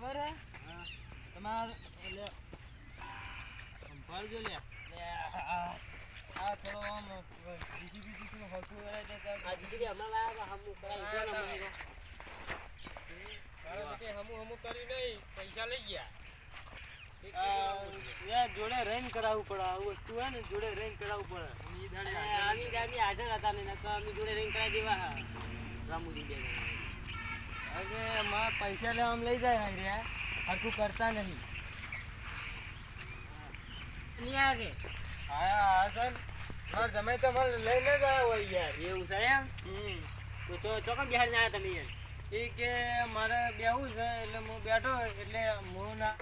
ખબર હે? હા. તમાર લે સંભાળજો લે. આ થોડો આમ જીસીબી નું હરખું કરાય દેતા. આ જીસીબી હમણાં લાયા હમુ કરાય ઉભો ન મને. કારણ કે હમુ કરી નહીં પૈસા લઈ ગયા. યાર જોડે રહીને કરાવવું પડે. આવું વસ્તુ હે ને જોડે રહીને કરાવવું પડે. ઈ દાડી હાજર હતા ને નકર અમે જોડે રહીને કરાવી દેવા રામુજી બે અરે માં પૈસા લેવા લઈ જાય હાઈ રે હરખું કરતા નહીં. નહીં આવે કે હા સર માર જમે તો મને લઈને જ આવ્યા હોય યાર. એવું છે એમ? તો ચોકન બિહાર ના આવ્યા તમે યાર? એ કે મારે બેહવું છે એટલે હું બેઠો એટલે હું ના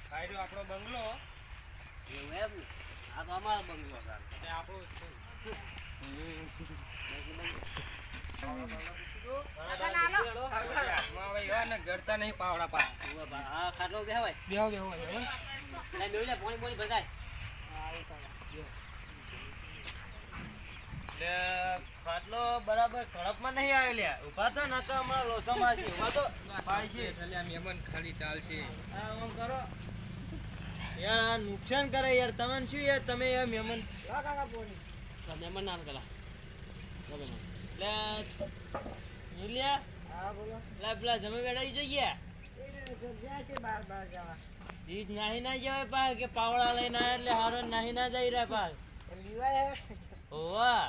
કાઢ્યો આપણો બંગલો. એવું એમ? આ તો અમારો બંગલો છે આપણો જડતા નહીં પાવડા પા. હા ખાટલો બેહવાય. બેહો પાણી બોણી ભરતાય. ખાટલો બરાબર કડપમાં નહીં આવે લ્યા. ઉભા તો ના તો અમારા લોસામાં છે. ઉભા તો મહેમાન ખાલી ચાલશે. હા આમ કરો યાર. આ નુકસાન કરે યાર. તમને શું યાર તમે યાર મહેમાન મહેમાન નામ પેલા પેલા જમે બેઠા જોઈએ ઈ નાહી ના જવાય પા કે પાવડા લઈને આયા એટલે હારો નાહી ના જઈ રહ્યા પા. ઓવા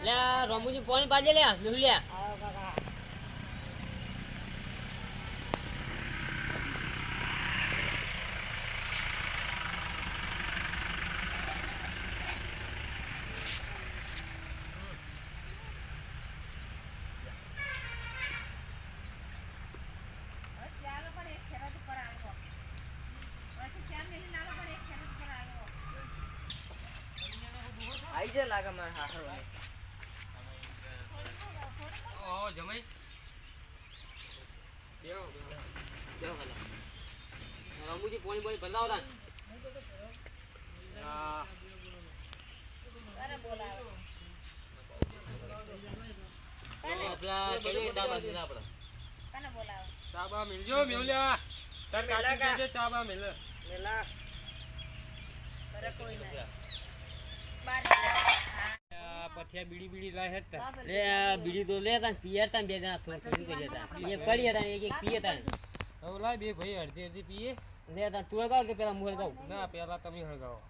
લે રમુજી પાણી પાજે લે મેહુલિયા. આઈ જે લાગે માર હારો ઓ જમાઈ બેહો ખાલા રમુજી પાણી બોલી ભરલાવ તા. હા અરે બોલાવો આપલા કેવી તાબા દીધા આપડા કને બોલાવો. ચાબા મિલજો મેહુલિયા. તાર કાકી કે ચાબા મિલે મેલા અરે કોઈ નહીં. પથિયા બીડી લાય હતા લે બીડી તો લે તા પિયર તા બે જણા થોડું થોડું કરી જતા એક પડી હતા એક પીએ તા. હવે લાય બે ભાઈ અડધી અડધી પીએ લે તા તું હળગાવ કે પેલા મુહર ગાવ? ના પેલા તમે હળગાવો.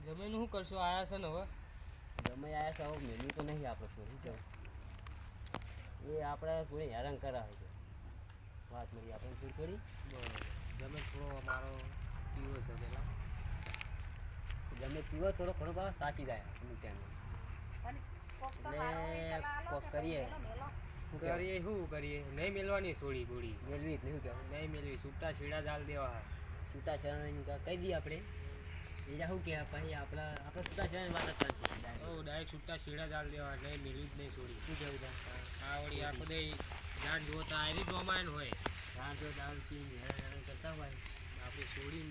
જમીન શું કરશો આયા છે ને હવે? જમે આયા છે હવે મેનુ તો નહીં આપણે શું કેવું એ આપણે થોડી હેરાન કરાવે છે વાત મળી આપણે થોડી જમે થોડો અમારો પીવો છે પેલા જમે પીવો થોડો ઘણો બા સાચી જાય અમુક ટાઈમે કોક કરીએ શું કરીએ નહીં મેળવાની સોળી બોડી મેળવી નહીં કહેવાય નહીં મેળવી છૂટા છેડા જાલ દેવા છૂટા છેડા કહી દઈએ આપણે બીજા શું કહેવાય પછી આપણે છૂટા છેડાની વાત જ કરશે ડાયરેક્ટ છૂટા છેડા જાલ દેવા નહીં મેળવી જ નહીં સોળી શું કહેવું ત્યાં આ વળી આ બધે જાણ જુઓ તો આયરી ડોમાયન હોય જાણ જો દાળ પીને હેરાન કરતા હોય આપણે સોળી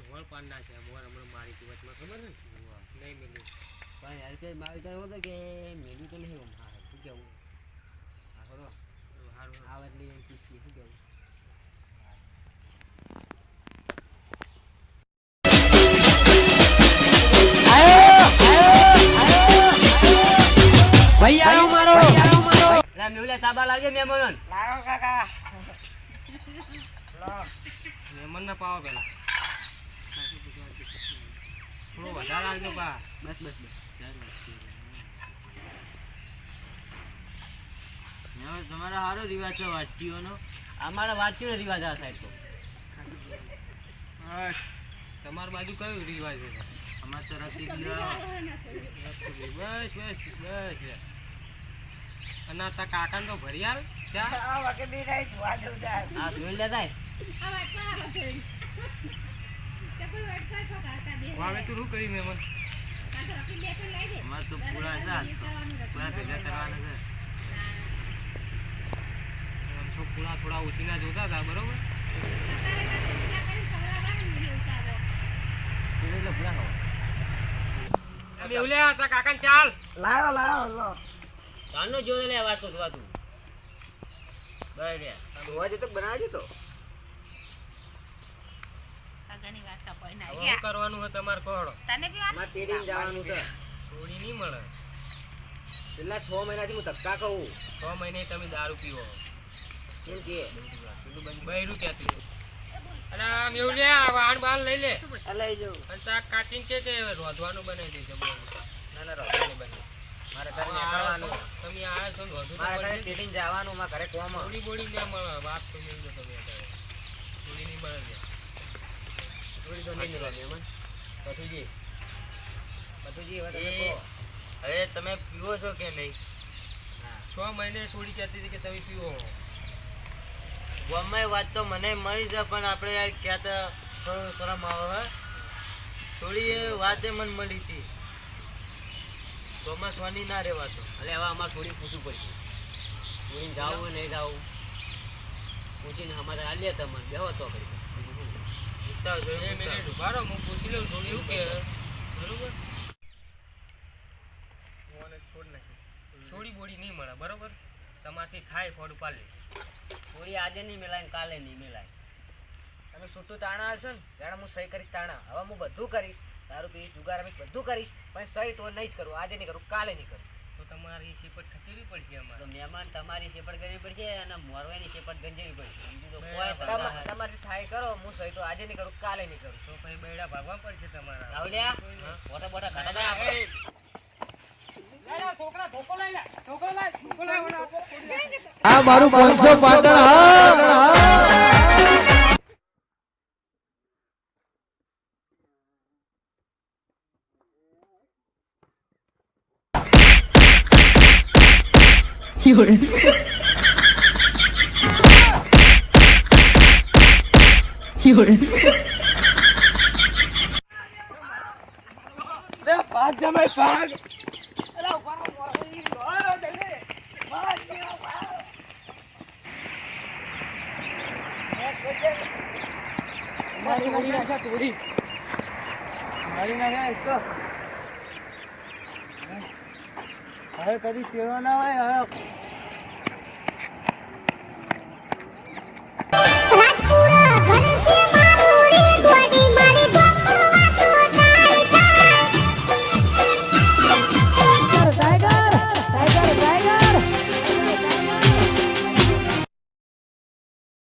હોળ પાડના છે મોર હમણાં મારી હતી વચમાં ખબર ને નહીં મેળવી પણ યાર કે મારી વિચાર હતો કે મેળવી તો નહીં હા શું કહેવું હા સારું આવે એટલે એમ પૂછીએ શું કહેવું ભાઈ આયો મારો લા મેહુલિયા ચાબા લાવજે મહેમાન લાવો કાકા લો મહેમાન ના પાવો પેલા થોડો વધારે આવજો પા બસ તમારા સારો રિવાજ છે વાતચીઓનો. અમારા વાતચીનો રિવાજ આ સાઈડ તો તમારી બાજુ કયો રિવાજ છે? અમાર તો રખડી બસ અને તા કાકા તો ભરિયાલ ચા આ વખતે બી રહી જોવા જોતા આ જોઈ લેતા વાવે તું શું કરી મહેમાન અમાર તો પૂરા ભેગા કરવાના છે. થોડા ઓછીના જોતા હતા બરોબર મેવલ્યા તા કાકાને ચાલ લાવો ચાલનો જો લે વાત તો તું બરાબર ધોવા જતો બનાવજો તો કાકાની વાત કાપોય ના હવે શું કરવાનું છે તમારે કોહડો તને પીવાનું માં તેડીને જવાનું છે થોડી નહીં મળે છેલ્લા 6 મહિનાથી હું ધક્કા કહું 6 મહિને તમે દારૂ પીવો કેમ કે પેલું બૈરું ક્યાંથી અને આ મેવલ્યા વાણ બાણ લઈ લે લઈ જાઉં અને શાક કાચીને કે રોધવાનું બનાવી દેજો ના રોધવાની બને મારે ઘરે નીકળવાનું તમે આયા છો ને વધુ તો મારે ઘરે પડી તેડીને જવાનું માં ઘરે કોમ થોડી બોડી ના મળે વાત તો નહીં જો તમે અત્યારે થોડી નહીં મળે લ્યા. થોડી તો નહીં મળે એમાં પતુજી હવે તમે કહો હવે તમે પીવો છો કે નહીં? 6 મહિને છોડી કહેતી હતી કે તમે પીવો ગમે વાત તો મને મળી છે પણ આપણે યાર ક્યાં તો થોડું શરમ આવે હે થોડી એ વાતે મને મળી હતી ગમે સોની ના રહેવાતો એટલે હવે અમારે થોડી પૂછવું પડશે થોડી જાવું નહીં જાવું પૂછીને અમારે આલ્યા તમને બેહો તો કરી પૂછતા બે મિનિટ ઉભા રહો હું પૂછી લઉં થોડી એવું કે બરોબર મોને છોડ નાખી થોડી બોડી નહીં મળે બરોબર તમારથી થાય ફોડ ઉપાડ લે થોડી આજે નહીં મેલાય ને કાલે નહીં મેલાય તમે છૂટું તાણા હશો ને ત્યારે હું સહી કરીશ તાણા હવે હું બધું કરીશ દારૂ પીશ જુગાર રમીશ બધું કરીશ પણ સહી તો નહીં જ કરું આજે નહીં કરું કાલે નહીં કરું તો તમારી શેપટ ખચેડવી પડશે અમારે તો મહેમાન તમારી શેપટ કરવી પડશે અને મોરવાની શેપટ ગંજવી પડશે બીજું તો બરાબર. કોઈ ધંધા નહીં. તમારી થાય કરો હું સહી તો આજે નહીં કરું કાલે નહીં કરું તો પછી બૈડા ભાગવા પડશે તમારા રાવલિયા મોટા મોટા કાઢા દે આપણે આ મારું 500 પાટણ હા有人有人 મારી મારી નાખા થોડી મારી નાખા એક તો હવે કદી સેવા ના હોય હવે